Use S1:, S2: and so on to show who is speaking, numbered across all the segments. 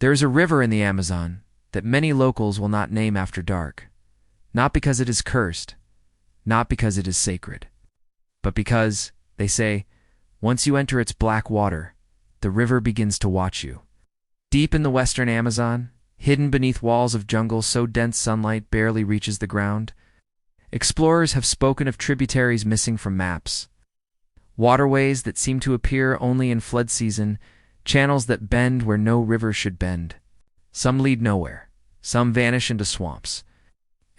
S1: There is a river in the Amazon that many locals will not name after dark, not because it is cursed, not because it is sacred, but because, they say, once you enter its black water, the river begins to watch you. Deep in the western Amazon, hidden beneath walls of jungle so dense sunlight barely reaches the ground, explorers have spoken of tributaries missing from maps, waterways that seem to appear only in flood season, channels that bend where no river should bend. Some lead nowhere, some vanish into swamps,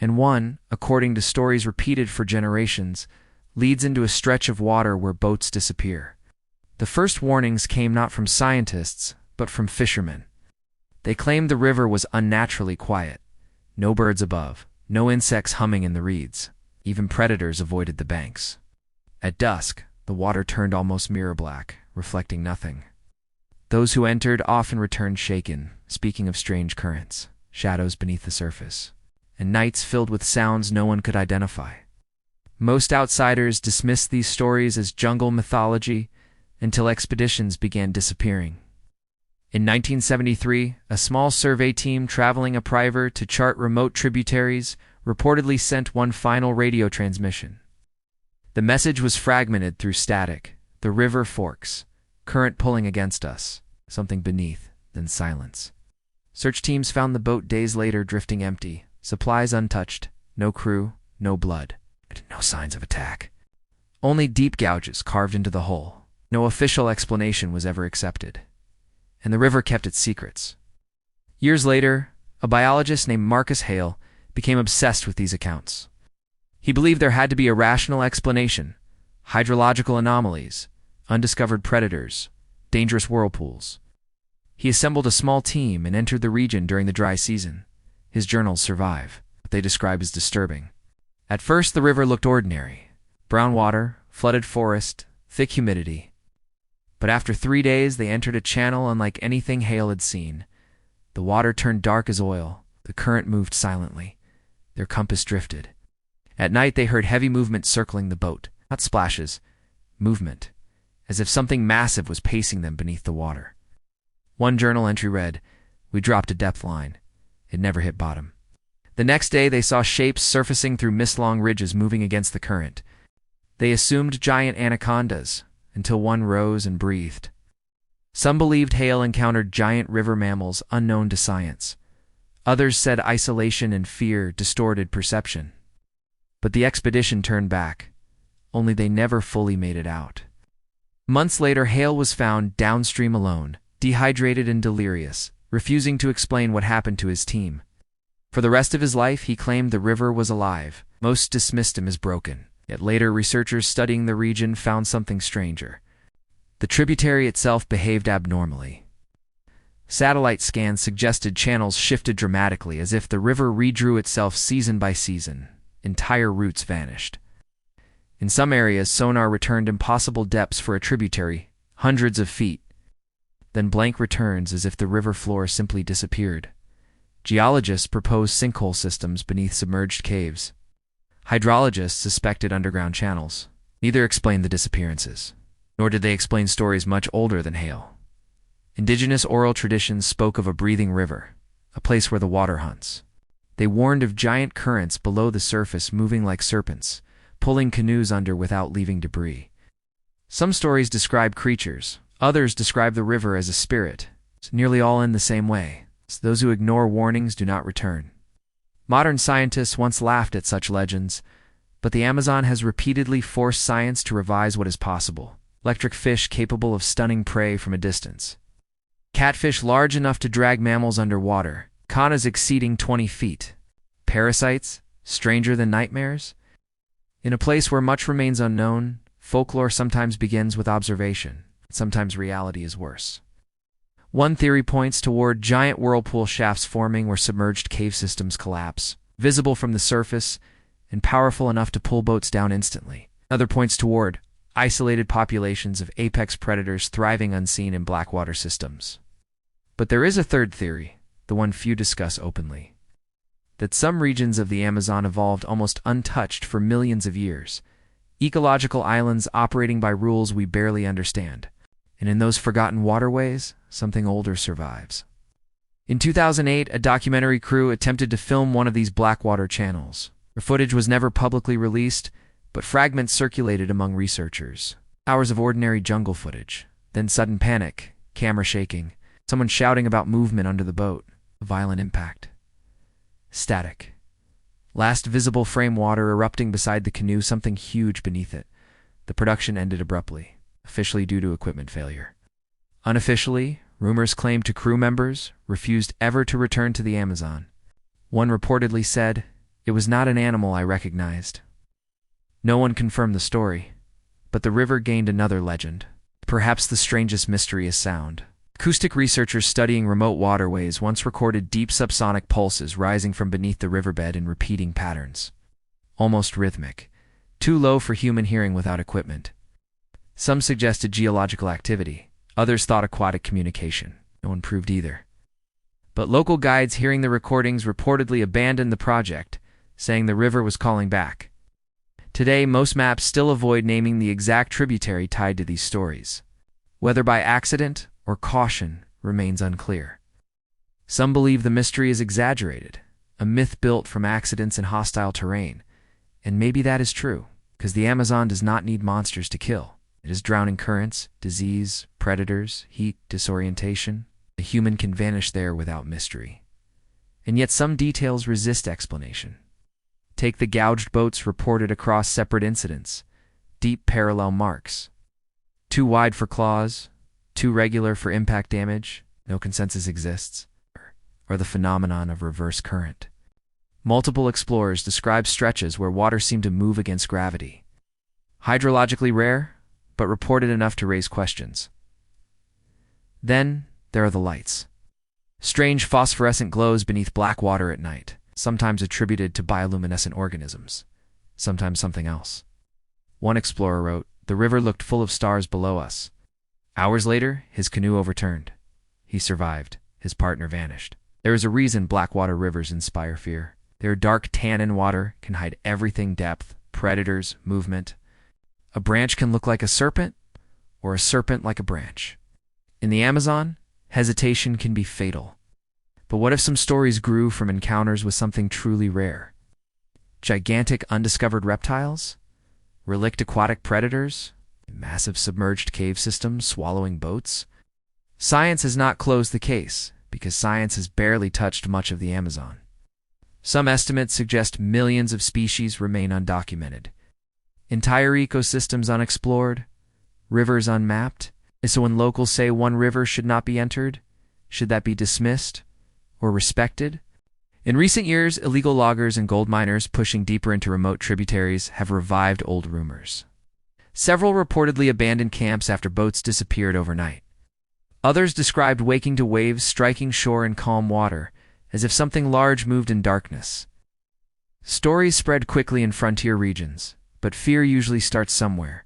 S1: and one, according to stories repeated for generations, leads into a stretch of water where boats disappear. The first warnings came not from scientists, but from fishermen. They claimed the river was unnaturally quiet. No birds above, no insects humming in the reeds. Even predators avoided the banks. At dusk, the water turned almost mirror black, reflecting nothing. Those who entered often returned shaken, speaking of strange currents, shadows beneath the surface, and nights filled with sounds no one could identify. Most outsiders dismissed these stories as jungle mythology until expeditions began disappearing. In 1973, a small survey team traveling upriver to chart remote tributaries reportedly sent one final radio transmission. The message was fragmented through static. The river forks, current pulling against us, something beneath, then silence. Search teams found the boat days later drifting empty, supplies untouched, no crew, no blood, no signs of attack. Only deep gouges carved into the hull. No official explanation was ever accepted, and the river kept its secrets. Years later, a biologist named Marcus Hale became obsessed with these accounts. He believed there had to be a rational explanation: hydrological anomalies, undiscovered predators, dangerous whirlpools. He assembled a small team and entered the region during the dry season. His journals survive, what they describe as disturbing. At first, the river looked ordinary: brown water, flooded forest, thick humidity. But after 3 days, they entered a channel unlike anything Hale had seen. The water turned dark as oil. The current moved silently. Their compass drifted. At night, they heard heavy movement circling the boat. Not splashes, movement, as if something massive was pacing them beneath the water. One journal entry read, "We dropped a depth line. It never hit bottom." The next day, they saw shapes surfacing through mist-long ridges moving against the current. They assumed giant anacondas, until one rose and breathed. Some believed Hale encountered giant river mammals unknown to science. Others said isolation and fear distorted perception. But the expedition turned back, only they never fully made it out. Months later, Hale was found downstream alone, dehydrated and delirious, refusing to explain what happened to his team. For the rest of his life, he claimed the river was alive. Most dismissed him as broken. Yet later, researchers studying the region found something stranger. The tributary itself behaved abnormally. Satellite scans suggested channels shifted dramatically, as if the river redrew itself season by season. Entire routes vanished. In some areas, sonar returned impossible depths for a tributary, hundreds of feet. Then blank returns, as if the river floor simply disappeared. Geologists proposed sinkhole systems beneath submerged caves. Hydrologists suspected underground channels. Neither explained the disappearances, nor did they explain stories much older than Hale. Indigenous oral traditions spoke of a breathing river, a place where the water hunts. They warned of giant currents below the surface moving like serpents, pulling canoes under without leaving debris. Some stories describe creatures, others describe the river as a spirit, nearly all in the same way. So those who ignore warnings do not return. Modern scientists once laughed at such legends, but the Amazon has repeatedly forced science to revise what is possible. Electric fish capable of stunning prey from a distance. Catfish large enough to drag mammals underwater. Kanas exceeding 20 feet. Parasites, stranger than nightmares. In a place where much remains unknown, folklore sometimes begins with observation. Sometimes reality is worse. One theory points toward giant whirlpool shafts forming where submerged cave systems collapse, visible from the surface and powerful enough to pull boats down instantly. Another points toward isolated populations of apex predators thriving unseen in blackwater systems. But there is a third theory, the one few discuss openly, that some regions of the Amazon evolved almost untouched for millions of years, ecological islands operating by rules we barely understand. And in those forgotten waterways, something older survives. In 2008, a documentary crew attempted to film one of these blackwater channels. The footage was never publicly released, but fragments circulated among researchers. Hours of ordinary jungle footage, then sudden panic, camera shaking, someone shouting about movement under the boat, a violent impact. Static. Last visible frame water erupting beside the canoe, something huge beneath it. The production ended abruptly, officially due to equipment failure. Unofficially, rumors claimed to crew members refused ever to return to the Amazon. One reportedly said, "It was not an animal I recognized." No one confirmed the story, but the river gained another legend. Perhaps the strangest mystery is sound. Acoustic researchers studying remote waterways once recorded deep subsonic pulses rising from beneath the riverbed in repeating patterns. Almost rhythmic, too low for human hearing without equipment. Some suggested geological activity, others thought aquatic communication. No one proved either. But local guides hearing the recordings reportedly abandoned the project, saying the river was calling back. Today, most maps still avoid naming the exact tributary tied to these stories. Whether by accident or caution remains unclear. Some believe the mystery is exaggerated, a myth built from accidents in hostile terrain. And maybe that is true, because the Amazon does not need monsters to kill. It is drowning currents, disease, predators, heat, disorientation. A human can vanish there without mystery. And yet some details resist explanation. Take the gouged boats reported across separate incidents, deep parallel marks. Too wide for claws, too regular for impact damage, no consensus exists, or the phenomenon of reverse current. Multiple explorers describe stretches where water seemed to move against gravity. Hydrologically rare, but reported enough to raise questions. Then there are the lights. Strange phosphorescent glows beneath black water at night, sometimes attributed to bioluminescent organisms, sometimes something else. One explorer wrote, "The river looked full of stars below us." Hours later, his canoe overturned. He survived. His partner vanished. There is a reason blackwater rivers inspire fear. Their dark tannin water can hide everything: depth, predators, movement. A branch can look like a serpent, or a serpent like a branch. In the Amazon, hesitation can be fatal. But what if some stories grew from encounters with something truly rare? Gigantic undiscovered reptiles? Relict aquatic predators? Massive submerged cave systems swallowing boats? Science has not closed the case, because science has barely touched much of the Amazon. Some estimates suggest millions of species remain undocumented. Entire ecosystems unexplored, rivers unmapped. So when locals say one river should not be entered, should that be dismissed or respected? In recent years, illegal loggers and gold miners pushing deeper into remote tributaries have revived old rumors. Several reportedly abandoned camps after boats disappeared overnight. Others described waking to waves striking shore in calm water, as if something large moved in darkness. Stories spread quickly in frontier regions, but fear usually starts somewhere.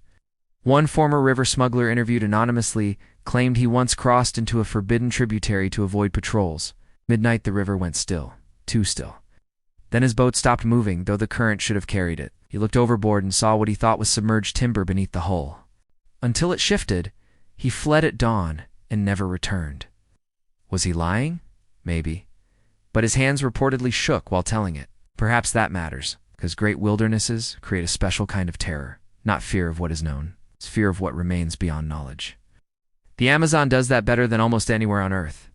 S1: One former river smuggler interviewed anonymously claimed he once crossed into a forbidden tributary to avoid patrols. Midnight, the river went still, too still. Then his boat stopped moving, though the current should have carried it. He looked overboard and saw what he thought was submerged timber beneath the hull. Until it shifted, he fled at dawn and never returned. Was he lying? Maybe. But his hands reportedly shook while telling it. Perhaps that matters, because great wildernesses create a special kind of terror, not fear of what is known. It's fear of what remains beyond knowledge. The Amazon does that better than almost anywhere on Earth.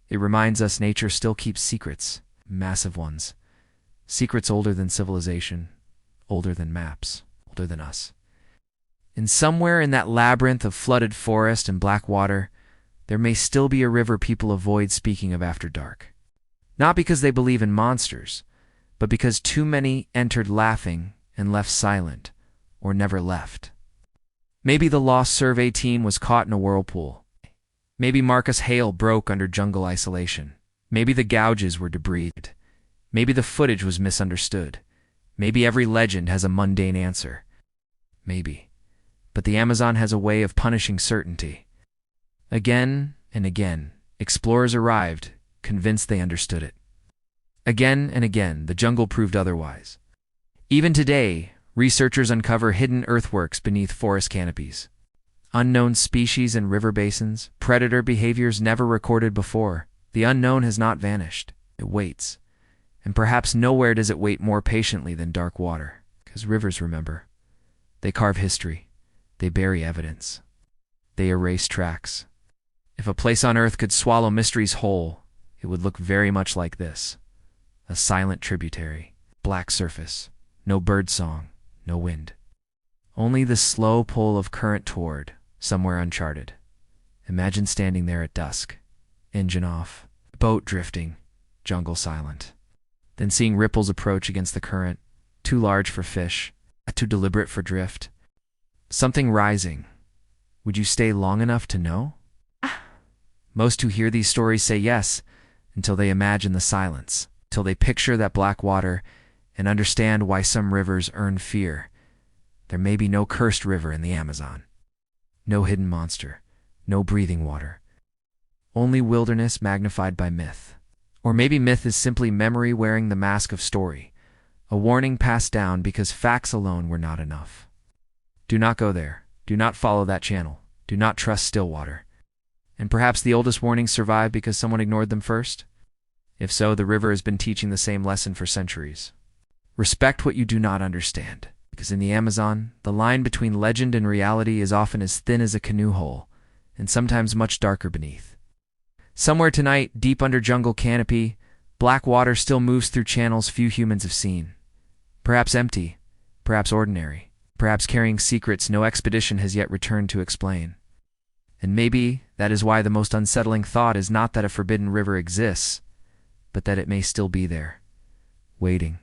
S1: It reminds us nature still keeps secrets, massive ones. Secrets older than civilization, older than maps, older than us. And somewhere in that labyrinth of flooded forest and black water, there may still be a river people avoid speaking of after dark. Not because they believe in monsters, but because too many entered laughing and left silent, or never left. Maybe the lost survey team was caught in a whirlpool. Maybe Marcus Hale broke under jungle isolation. Maybe the gouges were debris. Maybe the footage was misunderstood. Maybe every legend has a mundane answer. Maybe. But the Amazon has a way of punishing certainty. Again and again, explorers arrived, convinced they understood it. Again and again, the jungle proved otherwise. Even today, researchers uncover hidden earthworks beneath forest canopies. Unknown species in river basins, predator behaviors never recorded before. The unknown has not vanished. It waits. And perhaps nowhere does it wait more patiently than dark water. Because rivers remember. They carve history. They bury evidence. They erase tracks. If a place on earth could swallow mysteries whole, it would look very much like this. A silent tributary. Black surface. No bird song. No wind. Only the slow pull of current toward somewhere uncharted. Imagine standing there at dusk. Engine off. Boat drifting. Jungle silent. Then seeing ripples approach against the current. Too large for fish. Too deliberate for drift. Something rising. Would you stay long enough to know? Most who hear these stories say yes, until they imagine the silence, till they picture that black water and understand why some rivers earn fear. There may be no cursed river in the Amazon. No hidden monster. No breathing water. Only wilderness magnified by myth. Or maybe myth is simply memory wearing the mask of story, a warning passed down because facts alone were not enough. Do not go there. Do not follow that channel. Do not trust Stillwater. And perhaps the oldest warnings survive because someone ignored them first? If so, the river has been teaching the same lesson for centuries. Respect what you do not understand. Because in the Amazon, the line between legend and reality is often as thin as a canoe hole, and sometimes much darker beneath. Somewhere tonight, deep under jungle canopy, black water still moves through channels few humans have seen. Perhaps empty, perhaps ordinary, perhaps carrying secrets no expedition has yet returned to explain. And maybe that is why the most unsettling thought is not that a forbidden river exists, but that it may still be there, waiting.